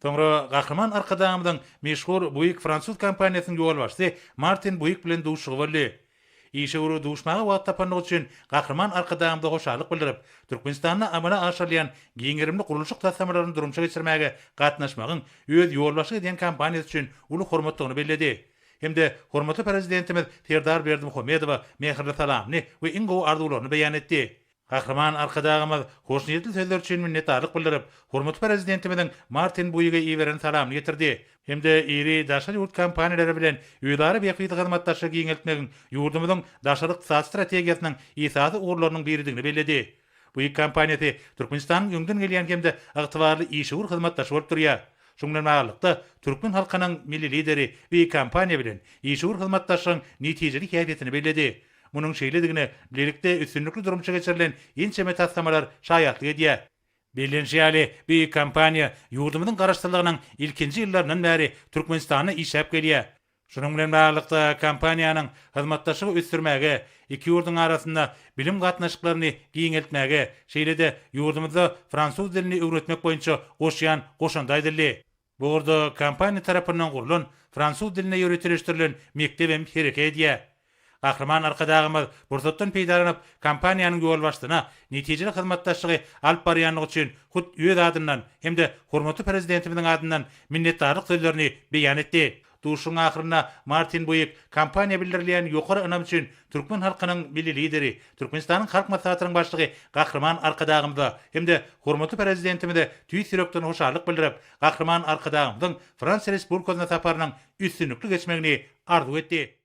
Sonra Gahraman arkadağımdan meşhur büyük Fransuz kampanyasının yol başçısı Martin Buick bilen duşugy boldy. İşe uru duşmagy wagt tapanlyk üçin Gahraman arkadağımda hoşarlyk bildirip, Türkmenistanyna amana aşarlayan giňerimli guruluşyk tassamalaryny durumça geçirmäge gatnaşmagyň öz yol başçy diýen kampaniýasy üçin uly hormatlygyny belledi. Hemde hormatly prezidentimiz Serdar Berdimuhammedowa mehirli salamny we iň gowy arzularyny beýan etdi. Gahraman arkadağımız hoşniyetli sözler üçin minnetdarlyk bildirip, hormatly prezidentimizin Martin Buick'a iýeren salamny getirdi. Hemde iri daşary ýurt kampaniýalary bilen ýylary beýikli hyzmatdaşlygy giňeltmegiň ýurdumyzyň daşary ykdysady strategiýasynyň esasy urlarynyň biridigini belledi. Bu kampaniýasy Türkmenistanyň öňden gelýän hemde ygtybarly işgur hyzmatdaşy bolup durýar. Şundan baglanykda türkmen halkynyň milli lideri bu kampaniýa bilen işgur hyzmatdaşlygyň netijeli häsiýetini belledi. Munun şeýledigine birlikde üstünlükli durumça geçirilen inçeme taslamalar şaýatlyk edýär. Bilinçli bu kampaniýa ýurdumyzyň garaşdyrlygynyň ilkinji ýyllaryndan bäri Türkmenistana işäp gelýär. Şunun bilen baglanykda kampaniýanyň hyzmatdaşlygy üstürmäge, iki ýurdun arasynda bilim gatnaşyklaryny giňeltmäge, şeýlede ýurdumyzda fransuz dilini öwretmek boýunça goşýan goşandy aýdyldy. Bu orada kampaniýa tarapyndan gurulan fransuz diline ýöretilişdirilen mektebem hereke edýär. Gahraman arkadağımız bursatdan peýdalanyp kampaniýanyň ýol başlygyna netijeli hyzmatdaşlygy alyp barýanlygy üçin hut öz adyndan hemde hormatly prezidentimiziň adyndan minnetdarlyk sözlerini beýan etdi. Duşuň ahyryna Martin Buick kampaniýa bildirilýän ýokary önam üçin türkmen halkynyň milli lideri, Türkmenistanyň halk maslahatynyň başlygy Gahraman arkadağymyza hemde hormatly prezidentimize tüý sürekden hoşarlyk bildirip, Gahraman arkadağymyzyň Fransa Respublikasyna saparynyň üstünlükli geçmegini arzu etdi.